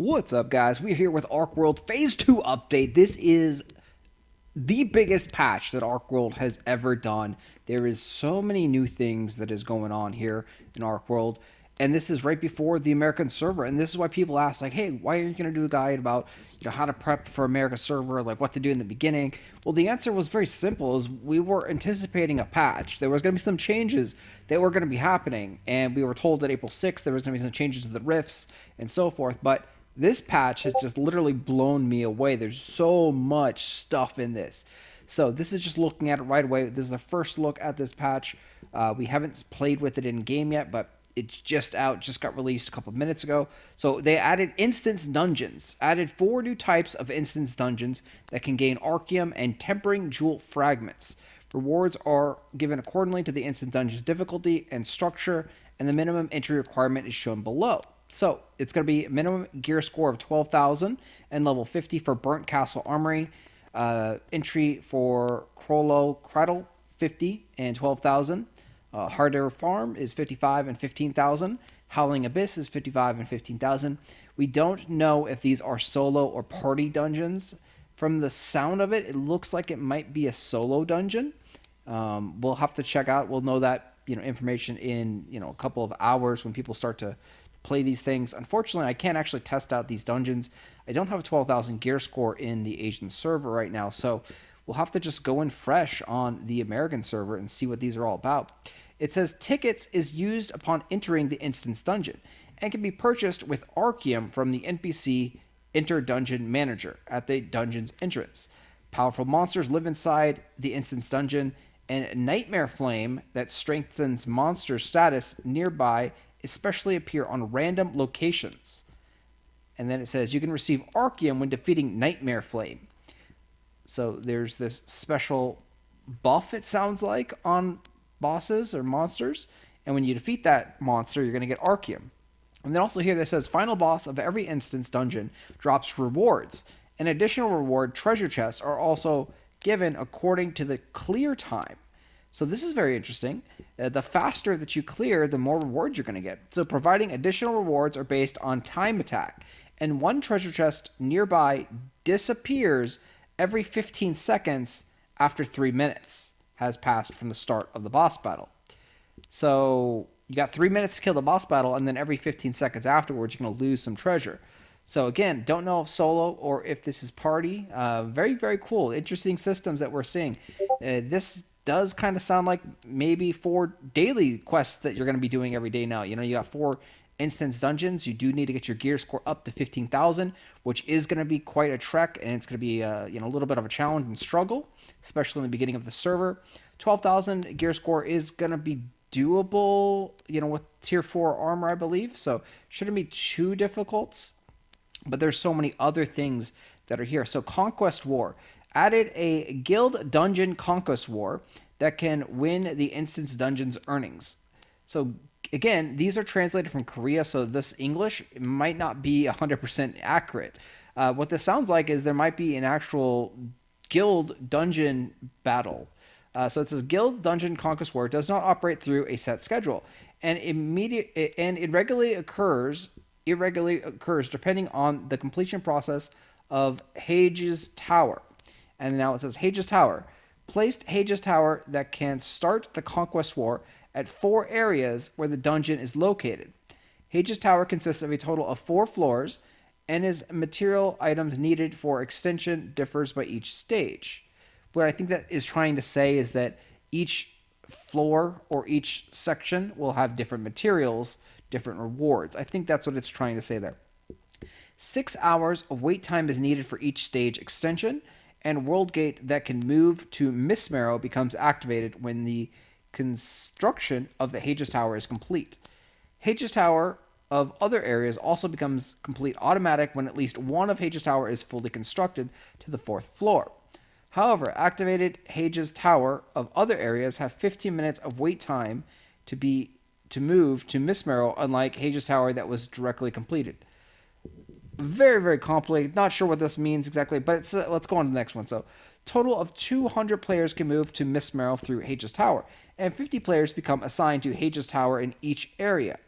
What's up, guys? We're here with Archeworld Phase 2 update. This is the biggest patch that Archeworld has ever done. There is so many new things that is going on here in Archeworld, and this is right before the American server. And this is why people ask, like, hey, why are you going to do a guide about how to prep for American server, like what to do in the beginning? Well, the answer was very simple: is we were anticipating a patch. There was going to be some changes that were going to be happening, and we were told that April 6th there was going to be some changes to the rifts and so forth, but this patch has just literally blown me away. There's so much stuff in this. So this is just looking at it right away. This is the first look at this patch. We haven't played with it in game yet, but it's just out, just got released a couple of minutes ago. So they added instance dungeons, added 4 new types of instance dungeons that can gain Archeum and Tempering Jewel fragments. Rewards are given accordingly to the instance dungeon's difficulty and structure, and the minimum entry requirement is shown below. So it's going to be minimum gear score of 12,000 and level 50 for Burnt Castle Armory. Entry for Krolo Cradle 50 and 12,000. Harder Farm is 55 and 15,000. Howling Abyss is 55 and 15,000. We don't know if these are solo or party dungeons. From the sound of it, it looks like it might be a solo dungeon. We'll have to check out. We'll know that information in a couple of hours when people start to play these things. Unfortunately, I can't actually test out these dungeons. I don't have a 12,000 gear score in the Asian server right now, so we'll have to just go in fresh on the American server and see what these are all about. It says tickets is used upon entering the instance dungeon and can be purchased with Archeum from the NPC Enter Dungeon Manager at the dungeon's entrance. Powerful monsters live inside the instance dungeon, and Nightmare Flame that strengthens monster status nearby especially appear on random locations. And then it says you can receive Archeum when defeating Nightmare Flame. So there's this special buff, it sounds like, on bosses or monsters. And when you defeat that monster, you're going to get Archeum. And then also here that says final boss of every instance dungeon drops rewards. An additional reward, treasure chests, are also given according to the clear time. So this is very interesting. The faster that you clear, the more rewards you're going to get. So providing additional rewards are based on time attack. And one treasure chest nearby disappears every 15 seconds after 3 minutes has passed from the start of the boss battle. So you got 3 minutes to kill the boss battle, and then every 15 seconds afterwards, you're going to lose some treasure. So again, don't know if solo or if this is party. Very, very cool. Interesting systems that we're seeing. This does kind of sound like maybe 4 daily quests that you're going to be doing every day now. You got 4 instance dungeons. You do need to get your gear score up to 15,000, which is going to be quite a trek, and it's going to be a little bit of a challenge and struggle, especially in the beginning of the server. 12,000 gear score is going to be doable, with tier 4 armor, I believe, so shouldn't be too difficult. But there's so many other things that are here. So Conquest War added a guild dungeon Conquest War that can win the instance dungeon's earnings. So again, these are translated from Korea, so this English might not be 100% accurate. What this sounds like is there might be an actual guild dungeon battle. So it says Guild Dungeon Conquest War does not operate through a set schedule, and irregularly occurs depending on the completion process of Hage's Tower. And now it says Hage's Tower. Placed Hage's Tower that can start the Conquest War at 4 areas where the dungeon is located. Hage's Tower consists of a total of 4 floors, and his material items needed for extension differs by each stage. What I think that is trying to say is that each floor or each section will have different materials, different rewards. I think that's what it's trying to say there. 6 hours of wait time is needed for each stage extension, and World Gate that can move to Miss Marrow becomes activated when the construction of the Hage's Tower is complete. Hage's Tower of other areas also becomes complete automatic when at least one of Hage's Tower is fully constructed to the 4th floor. However, activated Hage's Tower of other areas have 15 minutes of wait time to move to Miss Marrow, unlike Hage's Tower that was directly completed. Very, very complicated. Not sure what this means exactly, but let's go on to the next one. So, total of 200 players can move to Miss Marrow through Hage's Tower, and 50 players become assigned to Hage's Tower in each area.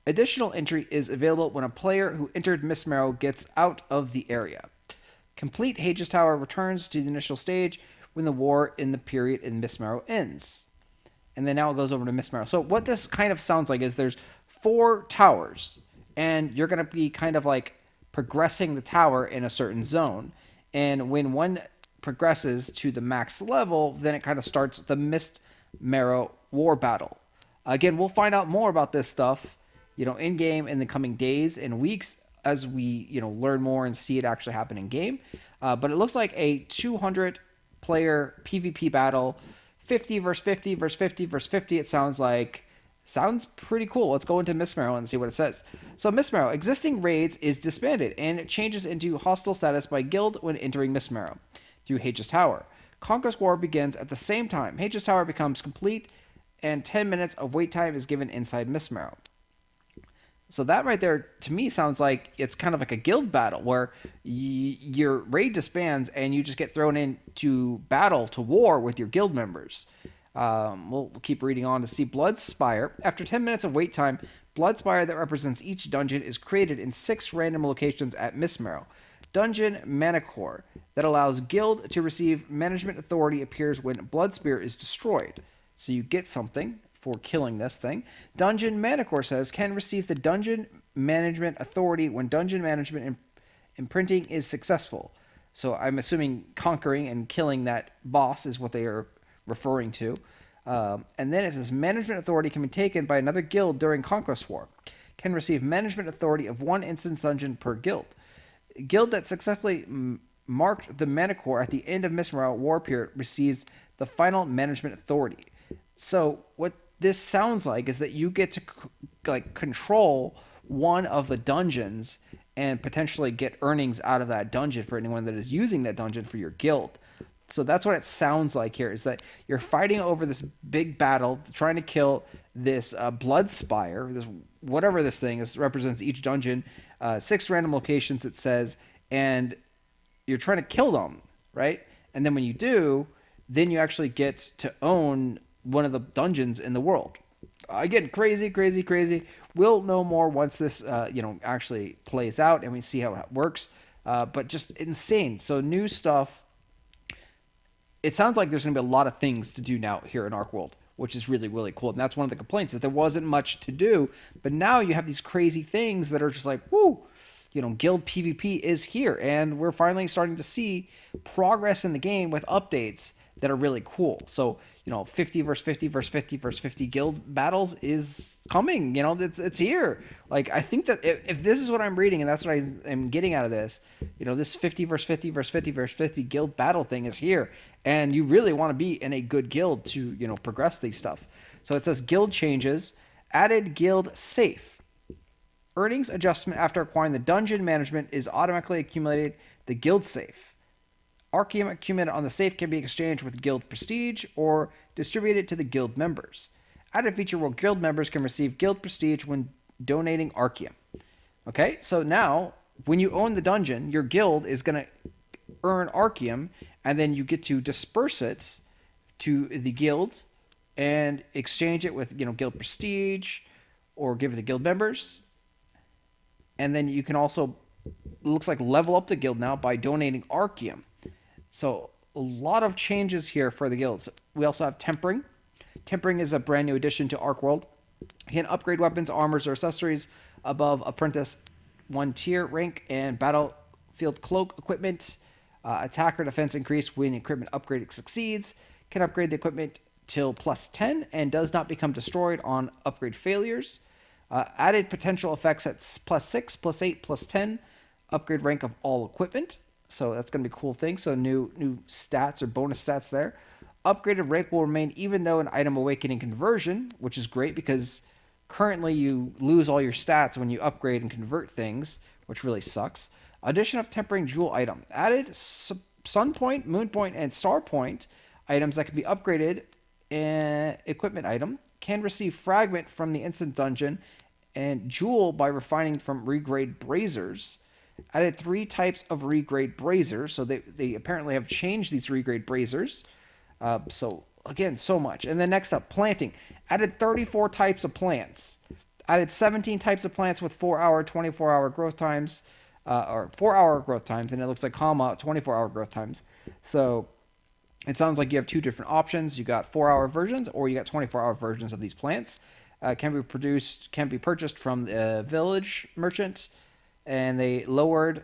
Additional entry is available when a player who entered Miss Marrow gets out of the area. Complete Hage's Tower returns to the initial stage when the war in the period in Miss Marrow ends. And then now it goes over to Miss Marrow. So what this kind of sounds like is there's 4 towers, and you're going to be kind of like progressing the tower in a certain zone. And when one progresses to the max level, then it kind of starts the Miss Marrow war battle. Again, we'll find out more about this stuff, in game in the coming days and weeks as we, learn more and see it actually happen in game. But it looks like a 200 player PvP battle, 50 versus 50 versus 50 versus 50. It sounds pretty cool. Let's go into Miss Marrow and see what it says. So Miss Marrow, existing raids is disbanded and it changes into hostile status by guild when entering Miss Marrow through Hage's Tower. Conquest War begins at the same time. Hage's Tower becomes complete and 10 minutes of wait time is given inside Miss Marrow. So that right there, to me, sounds like it's kind of like a guild battle where your raid disbands and you just get thrown into battle, to war with your guild members. We'll keep reading on to see Bloodspire. After 10 minutes of wait time, Bloodspire that represents each dungeon is created in 6 random locations at Miss Marrow. Dungeon Manicore that allows guild to receive management authority appears when Bloodspear is destroyed. So you get something for killing this thing. Dungeon Manicore says can receive the dungeon management authority when dungeon management imprinting is successful. So I'm assuming conquering and killing that boss is what they are referring to. And then it says management authority can be taken by another guild during Conquest War. Can receive management authority of 1 instance dungeon per guild. Guild that successfully marked the Manicore at the end of Miss Marrow war period receives the final management authority. So what this sounds like is that you get to control one of the dungeons and potentially get earnings out of that dungeon for anyone that is using that dungeon for your guild. So that's what it sounds like here, is that you're fighting over this big battle, trying to kill this Bloodspire, this whatever this thing is, represents each dungeon, 6 random locations it says, and you're trying to kill them, right? And then when you do, then you actually get to own one of the dungeons in the world. Again, crazy. We'll know more once this, actually plays out and we see how it works. But just insane. So new stuff. It sounds like there's going to be a lot of things to do now here in Archeworld, which is really, really cool. And that's one of the complaints, that there wasn't much to do. But now you have these crazy things that are just like, woo, guild PvP is here. And we're finally starting to see progress in the game with updates that are really cool. So, 50 versus 50 versus 50 versus 50 guild battles is coming. It's here. Like, I think that if this is what I'm reading and that's what I am getting out of this, this 50 versus 50 versus 50 versus 50 guild battle thing is here. And you really want to be in a good guild to, progress these stuff. So it says guild changes, added guild safe. Earnings adjustment after acquiring the dungeon management is automatically accumulated the guild safe. Archeum accumulated on the safe can be exchanged with guild prestige or distributed to the guild members. Added feature where guild members can receive guild prestige when donating Archeum. Okay, so now when you own the dungeon, your guild is going to earn Archeum, and then you get to disperse it to the guild and exchange it with guild prestige or give it to guild members. And then you can also, looks like, level up the guild now by donating Archeum. So a lot of changes here for the guilds. We also have Tempering. Tempering is a brand new addition to Archeworld. You can upgrade weapons, armors, or accessories above Apprentice 1 tier rank and Battlefield Cloak equipment. Attacker defense increase when equipment upgrade succeeds. Can upgrade the equipment till plus 10 and does not become destroyed on upgrade failures. Added potential effects at plus 6, plus 8, plus 10. Upgrade rank of all equipment. So that's going to be a cool thing. So new stats or bonus stats there. Upgraded rank will remain even though an item awakening conversion, which is great because currently you lose all your stats when you upgrade and convert things, which really sucks. Addition of tempering jewel item. Added sun point, moon point, and star point items that can be upgraded. Equipment item can receive fragment from the instant dungeon and jewel by refining from regrade brazers. Added 3 types of regrade brazers, so they apparently have changed these regrade brazers. So again, so much. And then next up, planting. Added 34 types of plants. Added 17 types of plants with 4-hour, 24-hour growth times, or 4-hour growth times, and it looks like 24-hour growth times. So it sounds like you have two different options. You got 4-hour versions, or you got 24-hour versions of these plants. Can be purchased from the village merchant, and they lowered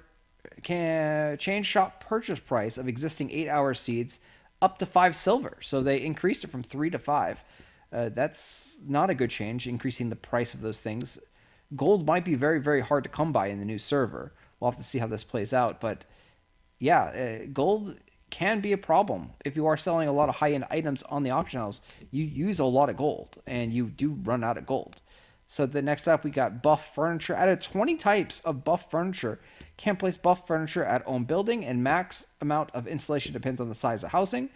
can change shop purchase price of existing 8-hour seeds up to 5 silver. So they increased it from 3 to 5. That's not a good change, increasing the price of those things. Gold might be very, very hard to come by in the new server. We'll have to see how this plays out. But yeah, gold can be a problem. If you are selling a lot of high-end items on the auction house, you use a lot of gold, and you do run out of gold. So the next up, we got buff furniture. Added 20 types of buff furniture. Can't place buff furniture at own building, and max amount of installation depends on the size of housing.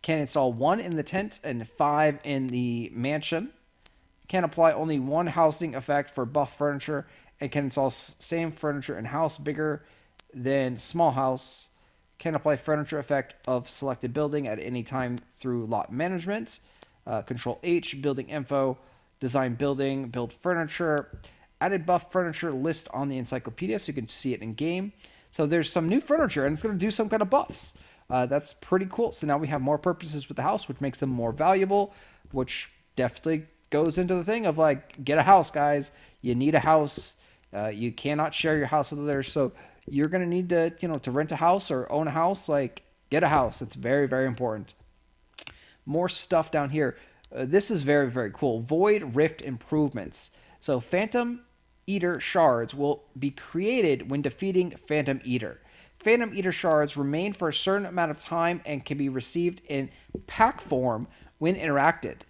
Can install 1 in the tent and 5 in the mansion. Can apply only one housing effect for buff furniture, and can install same furniture in house bigger than small house. Can apply furniture effect of selected building at any time through lot management. Control H, building info, design building, build furniture. Added buff furniture list on the encyclopedia so you can see it in game. So there's some new furniture, and it's going to do some kind of buffs. That's pretty cool. So now we have more purposes with the house, which makes them more valuable, which definitely goes into the thing of like, get a house, guys. You need a house. You cannot share your house with others. So you're going to need to, to rent a house or own a house, like get a house. It's very, very important. More stuff down here. This is very, very cool. Void Rift improvements. So Phantom Eater shards will be created when defeating Phantom Eater. Phantom Eater shards remain for a certain amount of time and can be received in pack form when interacted.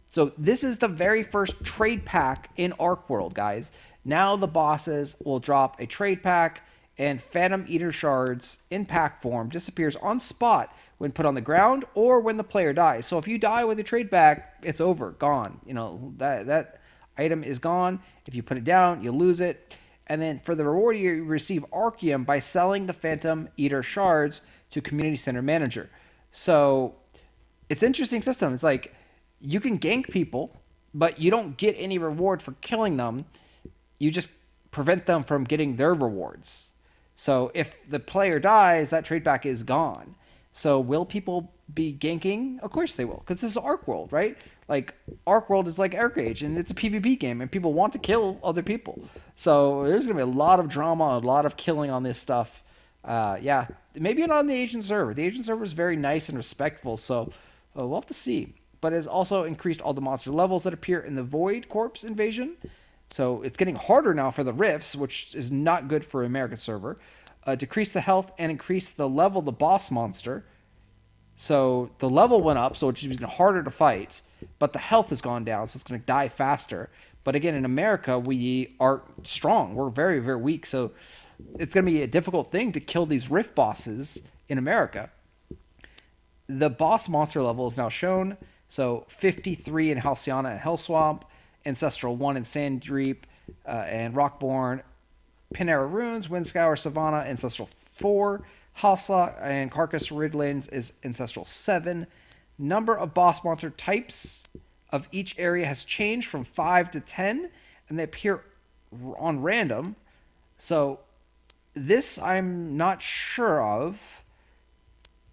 So this is the very first trade pack in Archeworld, guys. Now the bosses will drop a trade pack, and Phantom Eater shards in pack form disappears on spot when put on the ground or when the player dies. So if you die with a trade pack, it's over, gone. That item is gone. If you put it down, you lose it. And then for the reward, you receive Archeum by selling the Phantom Eater shards to Community Center Manager. So it's an interesting system. It's like you can gank people, but you don't get any reward for killing them. You just prevent them from getting their rewards. So if the player dies, that trade back is gone. So will people be ganking? Of course they will, because this is Archeworld, right? Like Archeworld is like Arcade, and it's a PvP game, and people want to kill other people. So there's gonna be a lot of drama, a lot of killing on this stuff. Yeah, maybe not on the Asian server. The Asian server is very nice and respectful, so we'll have to see. But it's also increased all the monster levels that appear in the Void Corpse invasion. So it's getting harder now for the rifts, which is not good for American server. Decrease the health and increase the level of the boss monster. So the level went up, so it's even harder to fight, but the health has gone down, so it's going to die faster. But again, in America, we are strong. We're very, very weak, so it's going to be a difficult thing to kill these rift bosses in America. The boss monster level is now shown. So 53 in Halcyona and Hellswamp, Ancestral 1 in Sandreep and Rockborn, Panera Runes, Windscour, Savannah, Ancestral 4, Hasla and Carcass Ridlands is Ancestral 7. Number of boss monster types of each area has changed from 5 to 10, and they appear on random. So this I'm not sure of.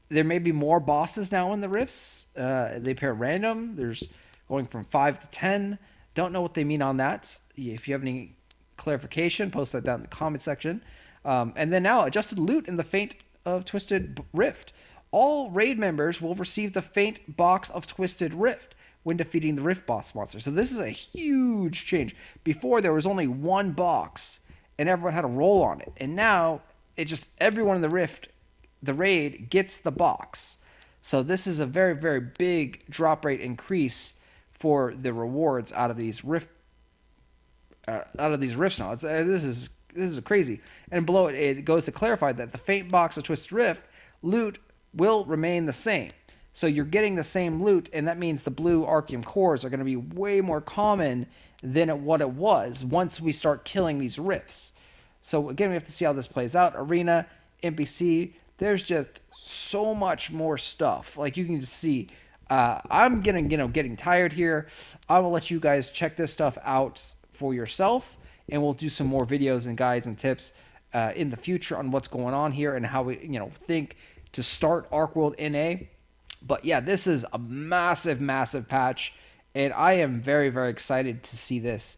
There may be more bosses now in the rifts. They appear random. There's going from 5 to 10. Don't know what they mean on that. If you have any clarification, post that down in the comment section. And then now, adjusted loot in the Fate of Twisted Rift. All raid members will receive the Fate box of Twisted Rift when defeating the Rift boss monster. So this is a huge change. Before, there was only one box, and everyone had a roll on it. And now, it just everyone in the Rift, the raid, gets the box. So this is a very, very big drop rate increase for the rewards out of these rifts now. This is crazy. And below it, it goes to clarify that the Fate box of Twisted Rift loot will remain the same. So you're getting the same loot, and that means the blue Archeum cores are going to be way more common than what it was once we start killing these rifts. So again, we have to see how this plays out. Arena, NPC, there's just so much more stuff. Like you can just see, I'm getting tired here. I will let you guys check this stuff out for yourself, and we'll do some more videos and guides and tips in the future on what's going on here and how we think to start Archeworld NA. But yeah, this is a massive, massive patch, and I am very, very excited to see this.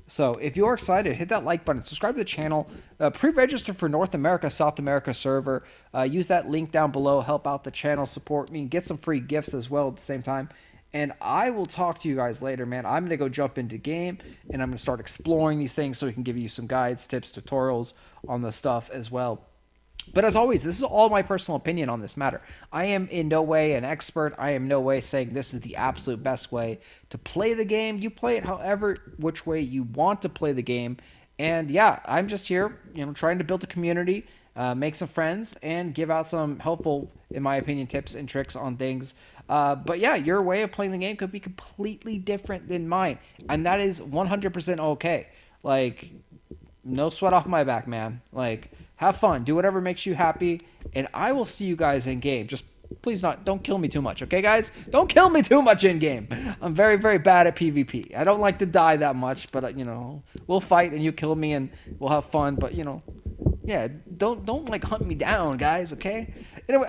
So if you're excited, hit that like button, subscribe to the channel, pre-register for North America, South America server. Use that link down below, help out the channel, support me, get some free gifts as well at the same time. And I will talk to you guys later, man. I'm going to go jump into game, and I'm going to start exploring these things so we can give you some guides, tips, tutorials on the stuff as well. But as always, this is all my personal opinion on this matter. I am in no way an expert. I am no way saying this is the absolute best way to play the game. You play it however, which way you want to play the game. And yeah, I'm just here, trying to build a community, make some friends, and give out some helpful, in my opinion, tips and tricks on things. But yeah, your way of playing the game could be completely different than mine. And that is 100% okay. Like, no sweat off my back, man. Like, have fun, do whatever makes you happy, and I will see you guys in game. Just please don't kill me too much, okay, guys? Don't kill me too much in game. I'm very, very bad at PvP. I don't like to die that much, but we'll fight and you kill me and we'll have fun. But yeah, don't like hunt me down, guys. Okay. Anyway.